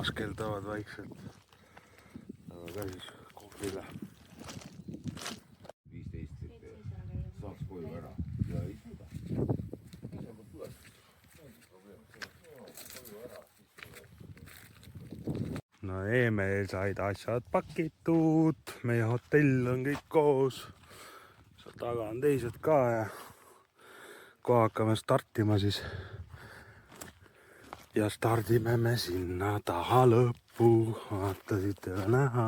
askeldavad vaikselt. Aga ka siis kohvile. 15, et saaks koju ära ja istuda. No Emil said asjad pakitud, meie hotell on kõik koos. Seal taga on teised ka ja kohe hakkame startima siis. Ja stardime me sinna taha lõppu, vaata siit ei ole näha.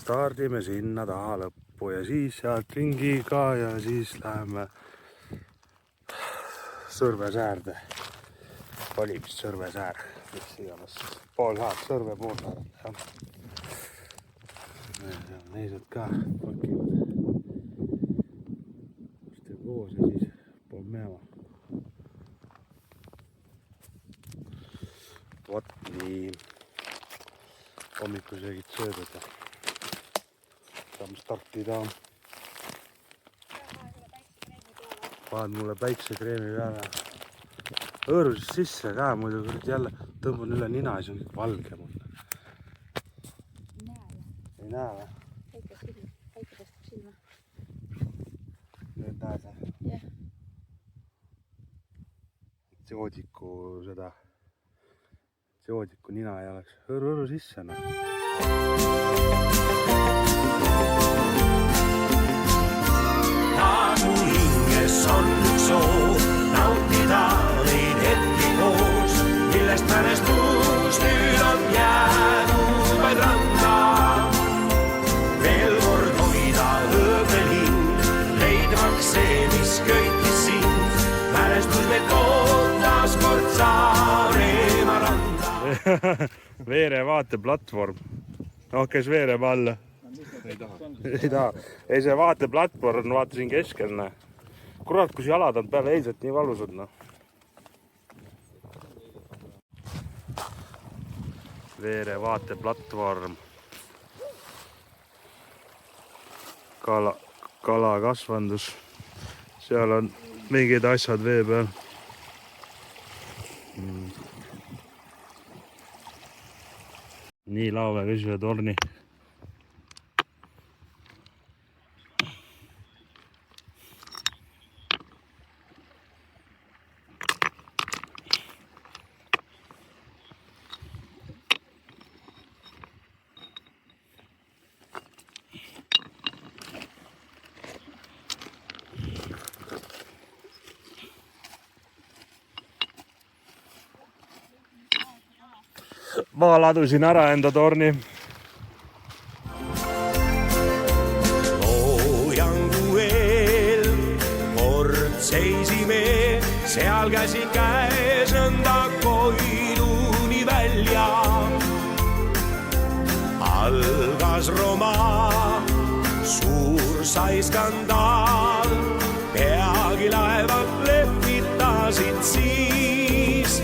Stardime sinna taha lõppu ja siis sealt ringiga ja siis läheme Sõrvesäärde. Oli vist Sõrvesäär, mis iganes. Pool saab Sõrve pool saab. Neised ka pakivad. Just koos ja siis pool meeva. Vot nii. Hommikusöögid söödud. Saame startida. Paned mulle päiksekreemi peale. Hõõrusid sisse ka, muidu jälle tõmbun üle nina ja see on kõik valge mulle. Ei näe või? Päike tõstab silma. Nüüd näed või? Jah. Joodiku nina ei oleks. Hõõru sisse. No. Mu hinges on üks soov nautida neid hetki koos, millest mälestus nüüd on jäänud vaid randa. Veel kord hoida õõbelin, leidmaks see, mis köitis sind. Mälestus meil tootas kord Saaremaa randa. Veere vaateplatvorm. No, kes Veeremaa alla? Ei taha. Ei, see vaateplatvorm on vaata siin keskel. Kurat, kus jalad on peale eilset nii valusad. No. Veere vaateplatvorm. Kalakasvandus. Seal on mingid asjad vee peal. Nii laave püsiva torni. Ma ladusin ära enda torni. Loojangu eel kord seisime, seal käsi käes nõnda Koiduni välja. Algas romaan, suur sai skandaal, peagi laevad lehvitasid siis.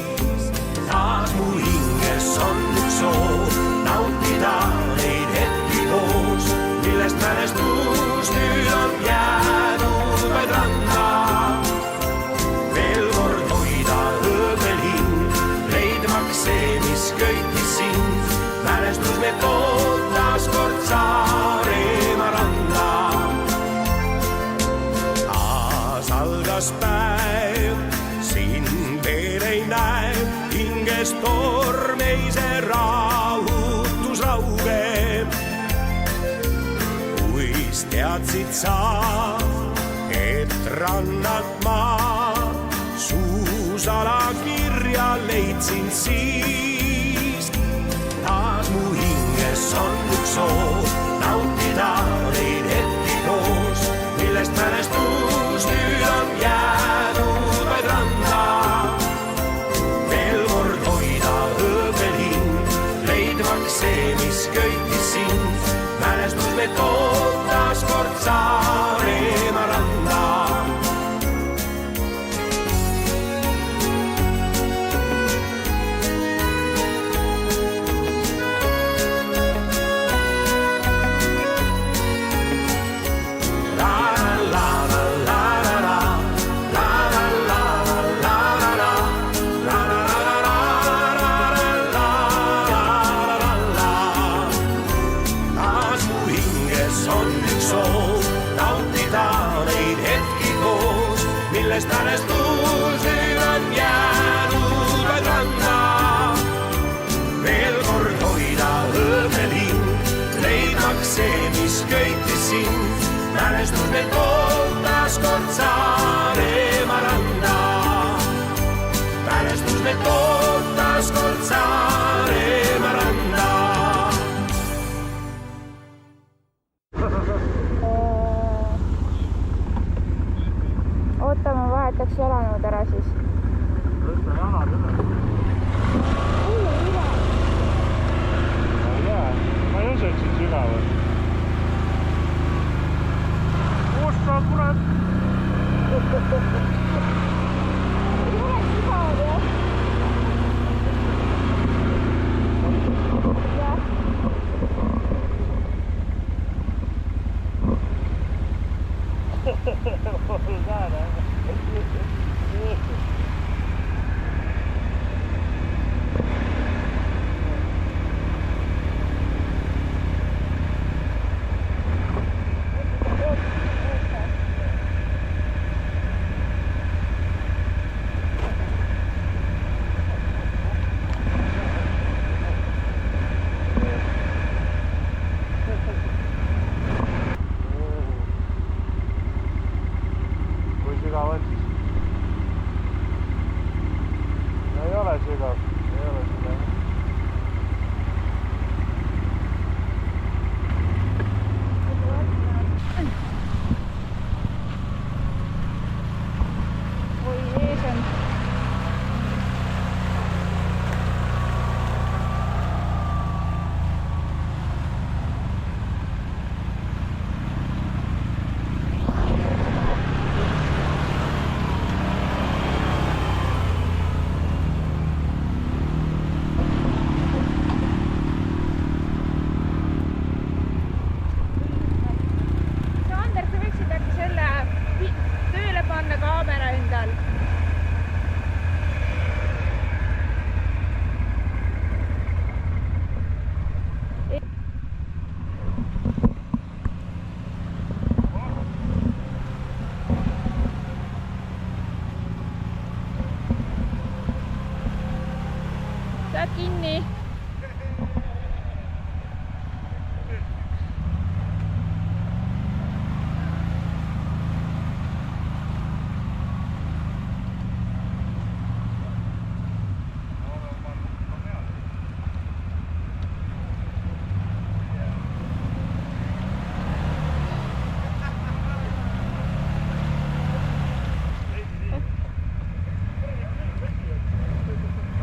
Taas mu hinges on üks soov nautida neid hetki koos, millest mälestus nüüd on jäänud vaid randa. Veel kord hoida õõbelin, leidmaks see, mis köitis sind. Mälestus meil tootas kord Saaremaa randa. Taas algas päev, sind veel ei näe. Hinges tormeise rahutus raugeb. Kuis teadsid sa, et rannalt maa suusala kirja leidsin siis. Taas mu hinges on üks soov nautida neid hetki koos, millest mälestus nüüd on jäänud vaid randa. See, mis köitis sind, mälestus meil tootas kord Saaremaa randa. La la la la la la la la Kinni.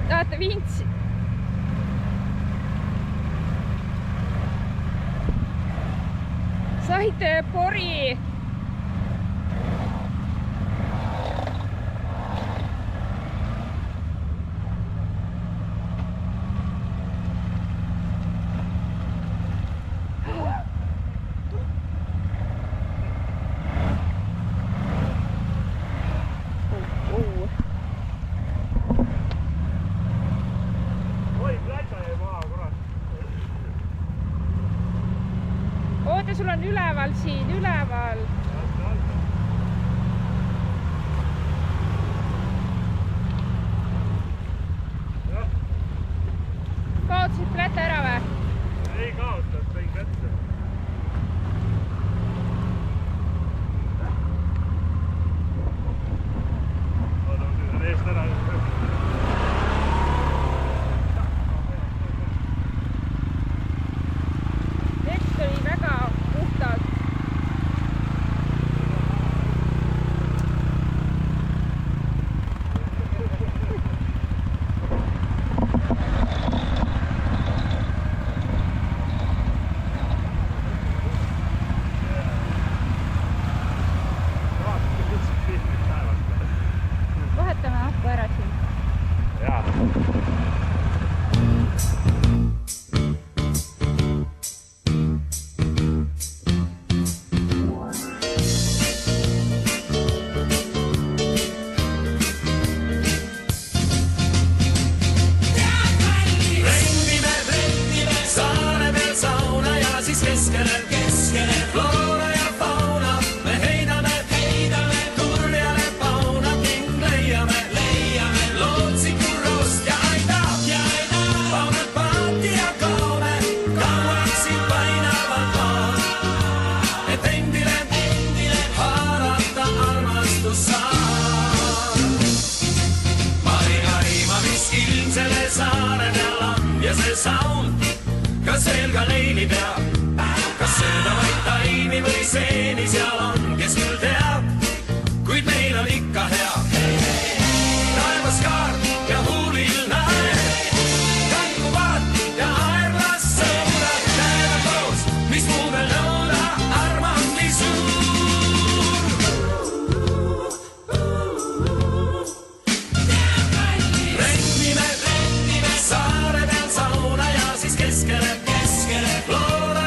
Tahate vintsi? Saite pori. Oota, sul on üleval siin, üleval. Kaotasid pläte ära või? Ei kaotanud, tõin kätte. Oota, ma tüün eest ära. Tekst oli väga puhtalt. Vahetame ahku ära siin. Jaa. Rendime saare peal sauna ja siis keskele floora ja fauna. Me heidame turjale pauna ning leiame lootsikuroost ja aida. Paunad paati ja kaone, kauaks siin painavad maad. Et endile haarata armastus saab. Marina, mis ilmsele saare peal on ja see sound, kas veel ka leili peab, kas sööda vaid taimi või seeni seal on, kes küll teab, kuid meil on ikka hea. Taevas kaart ja huulil naer, kankuvad ja aerlas sõudad, käevad koos, mis muu veel nõuda, armandi suur. Rendime saare peal sauna ja siis keskele floora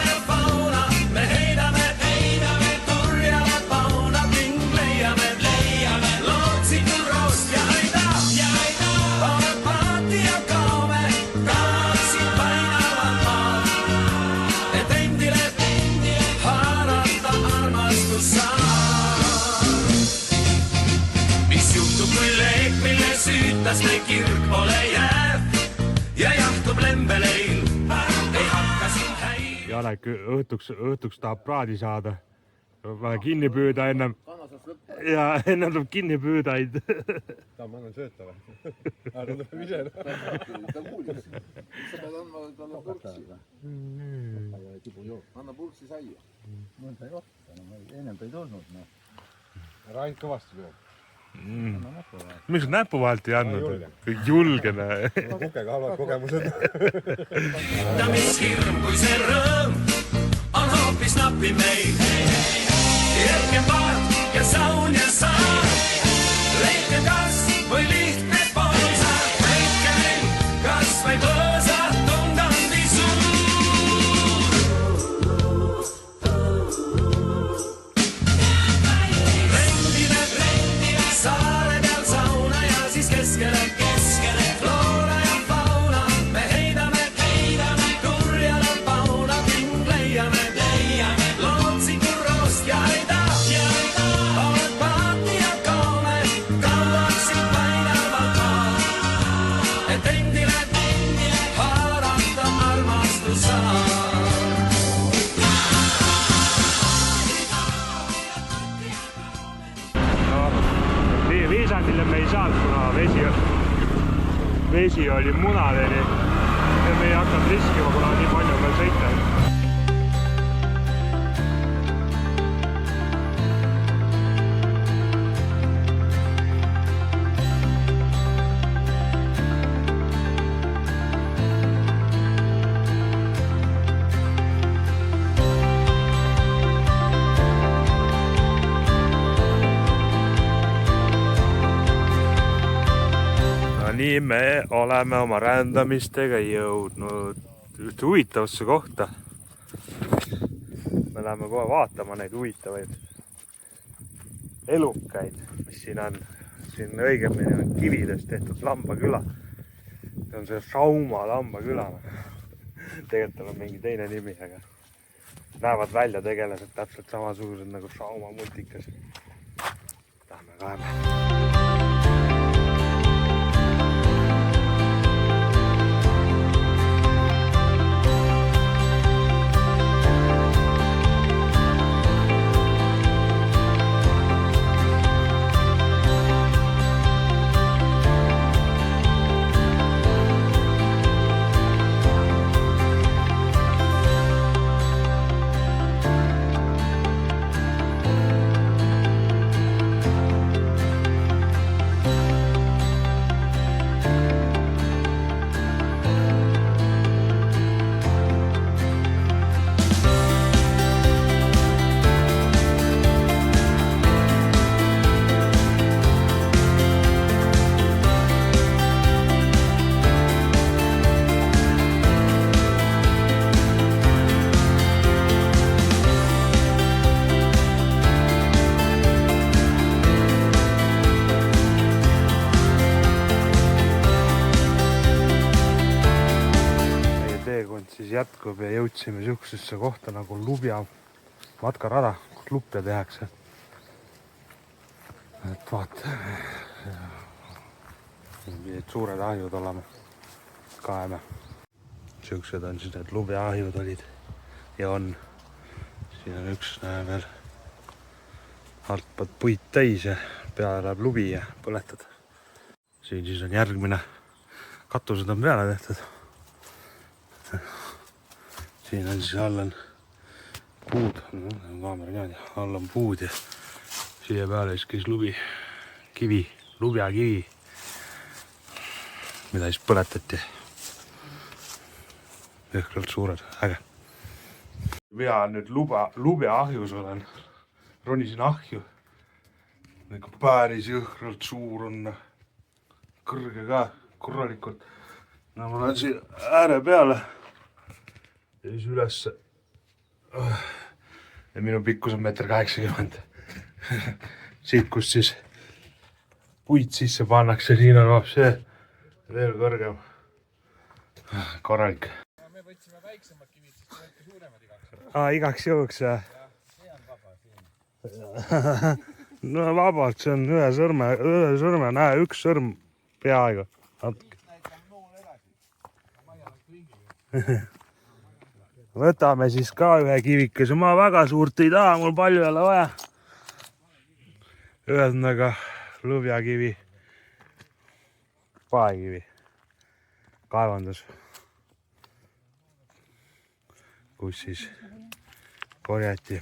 Alek õhtuks tahab praadi saada. Vaja kinni püüda ennem. Ja ennem tuleb kinni püüdaid. Ta ma annan sööta või? Ta tuleb ise. Ta kuulis. Sa pead andma talle purksi. Anna purksi saia. Mõnda ei kohta, ennem ei tulnud. Ära ainult kõvasti lööb. Miks näpu vahelt ei andnud? Julgene. Kukega halvad kogemused. Ta mis hirm, kui see rõõm on hoopis napi meil. Jälke paat ja saun ja saar. Leidke kas või lihtne ponsa. Leidke meil kas või põõsa tundandi suur. Rendime saare peal sauna ja siis keskele floora ja fauna. Me heidame kurjale pauna, king leiame lootsikul roost ja ei taha. Oled paati ja kaune, kauaksid painavalt maa. Et endile haarata armastus saab. Viisandile me ei saanud, kuna vesi oli munadeni. Ja me ei hakanud riskima, kuna nii palju meil sõita. Nii me oleme oma rändamistega jõudnud ühte huvitavasse kohta. Me läheme kohe vaatama neid huvitavaid elukaid, mis siin on. Siin õigemini on kividest tehtud lambaküla. See on see Rauma lambaküla. Tegelikult on mingi teine nimi, aga näevad välja tegelased täpselt samasugused nagu Rauma multikas. Lähme kaeme. Siis jätkub ja jõudsime siuksesse kohta nagu Lubja matkarada, kus lupja tehakse. Et vaata, pidid suured ahjud olema, kaeme. Siuksed on siis need Lubja ahjud olid ja on. Siin on üks veel alt pead puid täis ja peale läheb lubi ja põletad. Siin siis on järgmine. Katused on peale tehtud. Siin on siis all on puud, kaamera niimoodi, all on puud ja siia peale siis käis Lubja kivi, mida siis põletati. Jõhkralt suured, äge. Vea nüüd Lubja ahjus olen, ronisin ahju. Nagu päris jõhkralt suur on, kõrge ka, korralikult. No ma lähen siin ääre peale. Ja siis ülesse. Ja minu pikkus on 1,80 m. Siit, kus siis puid sisse pannakse, siin on see veel kõrgem. Korralik. Me võtsime väiksemad kivid, siis võeti suuremad igaks. Igaks jõuks, jah? See on vaba siin. No vabalt, see on ühe sõrme, näe, üks sõrm peaaegu. võtame siis ka ühe kivikese, ma väga suurt ei taha, mul palju ei ole vaja. Ühesõnaga lõvjakivi, paekivi, kaevandus, kus siis korjati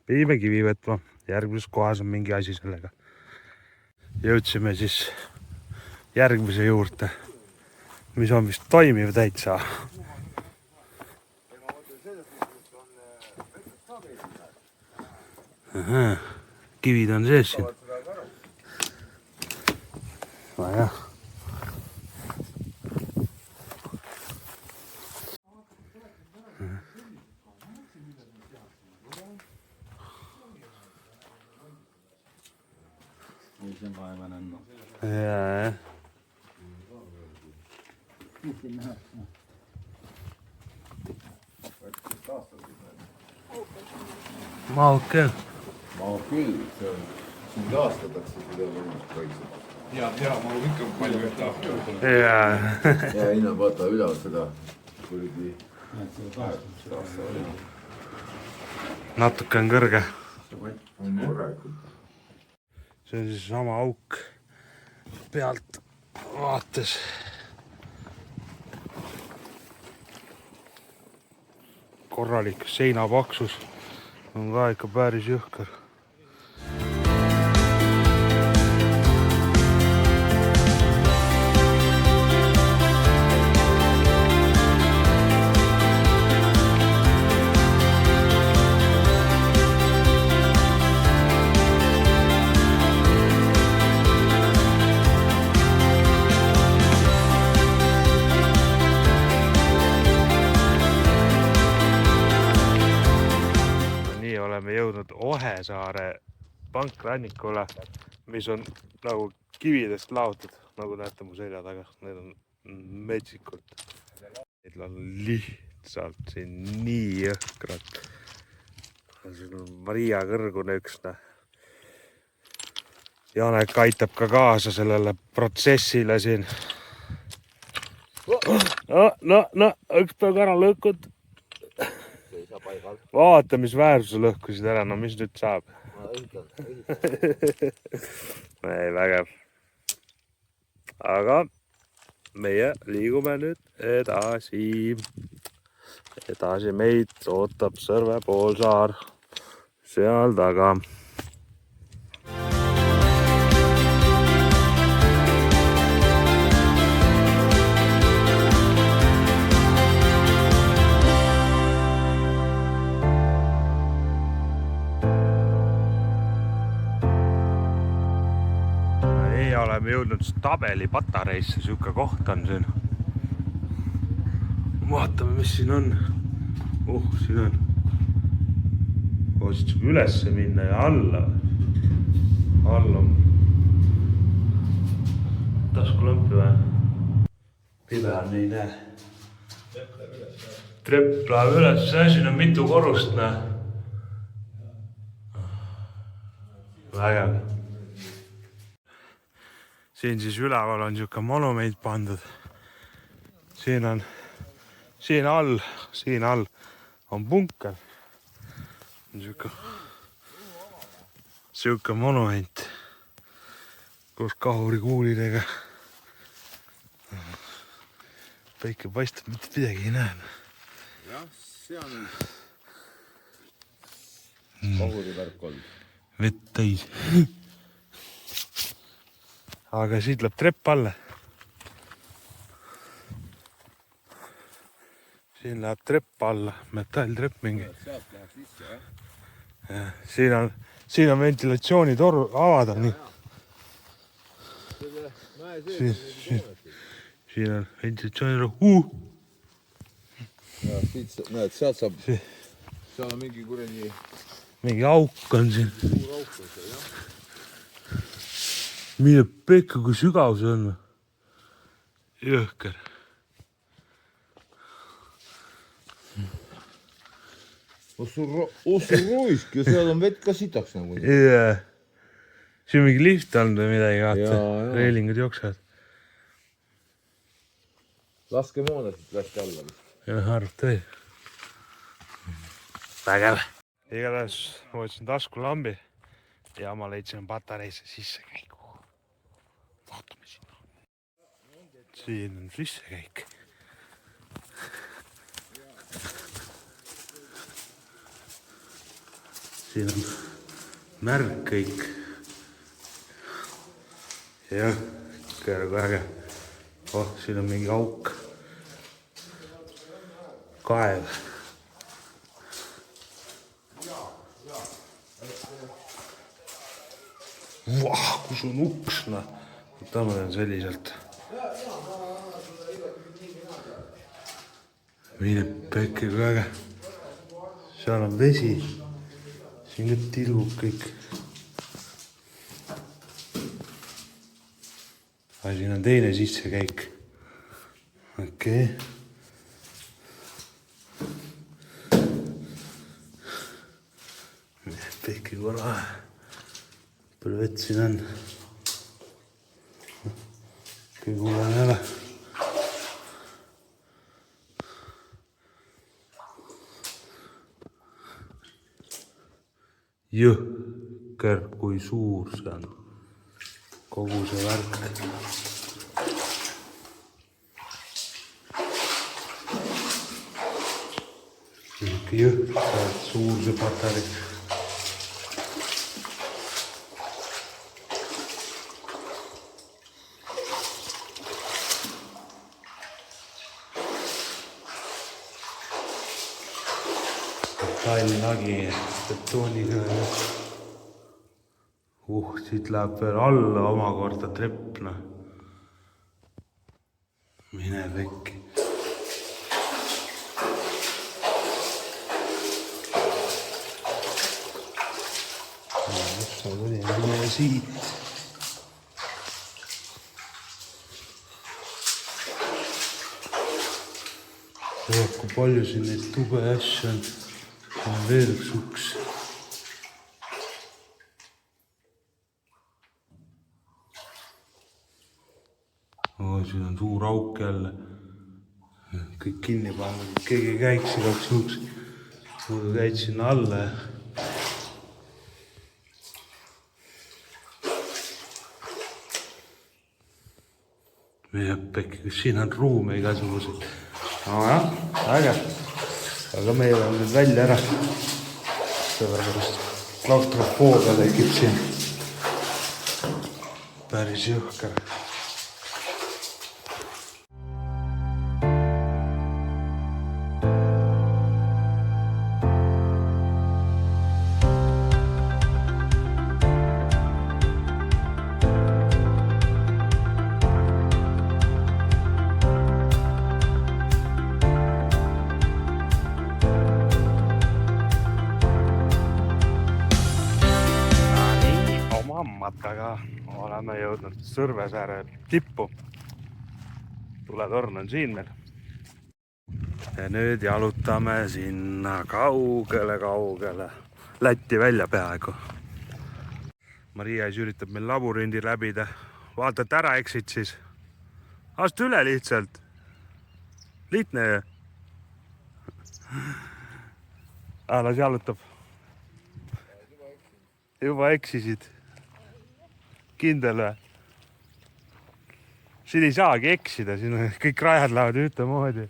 pidime kivi võtma, järgmises kohas on mingi asi sellega. Jõudsime siis järgmise juurde, mis on vist toimiv täitsa. Aha, kivid on sees siin. Jah. Jaa. Mahub küll. Mahub küll, see on, siin taastatakse seda võimust. Ja mahub ikka palju ühte aastat. Jaa. Ja hinna vaata üleval seda kuridi. Natuke on kõrge. On korralikult. See on siis sama auk pealt vaates. Korralik seinapaksus on ka ikka päris jõhker. Oleme jõudnud Ohesaare pankrannikule, mis on nagu kividest laotud, nagu näete mu selja taga. Need on metsikult. Need on lihtsalt siin nii jõhkrad. Siin on Maria kõrgune üks. Janek aitab ka kaasa sellele protsessile siin. No, üks päev ära lõhkud. Vaata, mis väärtuse lõhkusid ära, no mis nüüd saab? Ei, vägev. Aga meie liigume nüüd edasi. Edasi meid ootab Sõrve poolsaar seal taga. Oleme jõudnud Stabeli patareisse, siuke koht on siin. Vaatame, mis siin on. Siin on. Siit saab ülesse minna ja alla. All on taskulampi või? Pime on, ei näe. Trepp läheb üles, siin on mitu korrust. Vägev. Siin siis üleval on siuke monument pandud. Siin all on bunker. Siuke monument koos kahurikuulidega. Päike paistab, mitte midagi ei näe. Jah, see on kahurivärk olnud. Vett täis. Aga siit läheb trepp alla. Siin läheb trepp alla, metalltrepp mingi. Sealt läheb sisse, jah? Siin on ventilatsioonitoru avada. Siin on ventilatsioonitoru. Ja siit, näed, sealt saab, seal on mingi kuradi... Mingi auk on siin. Suur auk on see, jah. Mille pekka, kui sügav see on. Jõhker. Ossu ruisk ja seal on vett ka sitaks nagu. Jaa. Siin on mingi lift olnud või midagi, vaata. Reelingud jooksevad. laskemoona siit lasti alla. jah, arvata ei. Vägev. Igatahes ma võtsin taskulambi ja ma leidsin patareisse sissekäigu. Vaatame sinna. Siin on sissekäik. Siin on märk kõik. Jah, kõrgu äge. Oh, siin on mingi auk. Kaev. Vah, kus on uks, noh. Võtame selliselt. Mine pekki kui äge. Seal on vesi. Siin nüüd tilgub kõik. Aga siin on teine sissekäik. Okei. Pekki kui lahe. Palju vett siin on. Kõige hullem ei ole. Jõhker, kui suur see on. Kogu see värk. Jõhker, suur see patarik. Lagi betooniga. Siit läheb veel alla omakorda treppna. Mine pekki. Sa tuli mine siit. Kui palju siin neid tube asju on. On veel üks uks. Siin on suur auk jälle. Kõik kinni pannud. Keegi käiks igaks juhuks. Muidu käid sinna alla. Äkki, kas siin on ruume igasuguseid. Nojah, äge. Aga meil on nüüd välja ära. Sellepärast klaustrofoobia tekib siin. Päris jõhker. Matkaga oleme jõudnud Sõrvesaare tippu. Tuletorn on siin meil. Ja nüüd jalutame sinna kaugele. Lätti välja peaaegu. Maria üritab meil labürindi läbida. Vaata, et ära eksid siis. Astu üle lihtsalt. Lihtne ju. Las jalutab. Juba eksisid. Kindel või? Siin ei saagi eksida, siin kõik rajad lähevad ühtemoodi.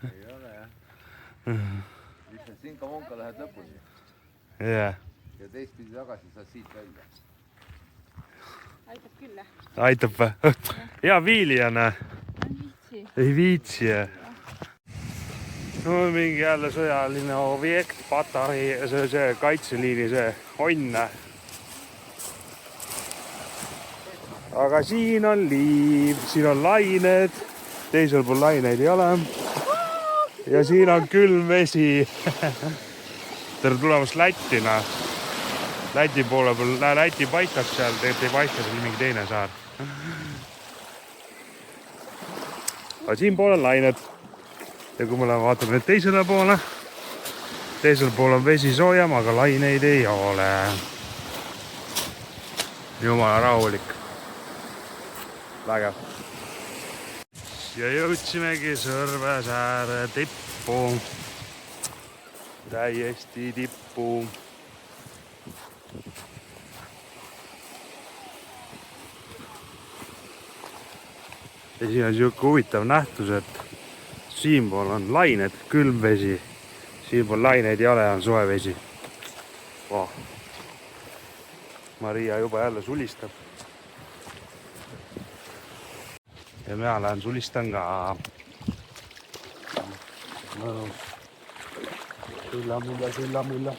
Ei ole jah. Lihtsalt sinka-vonka lähed lõpuni. Yeah. Ja teistpidi tagasi saad siit välja. Aitab küll. Aitab või? Hea viilijana. Ei viitsi. No mingi jälle sõjaline objekt, patarei, see kaitseliini, see onne. Aga siin on liiv, siin on lained, teisel pool laineid ei ole. Ja siin on külm vesi. Tere tulemast Lätina. Läti poole peal, Läti paistab seal, tegelikult ei paista seal mingi teine saar. Aga siin pool on lained. Ja kui me vaatame nüüd teisele poole, teisel pool on vesi soojem, aga laineid ei ole. Jumala rahulik. Vägev. ja jõudsimegi Sõrvesääre tippu. Täiesti tippu. Ja siin on siuke huvitav nähtus, et siinpool on lained, külm vesi. Siinpool laineid ei ole, on soe vesi. Wow. Maria juba jälle sulistab. Ja mina lähen sulistan ka. Mõnus. Sülla mulla.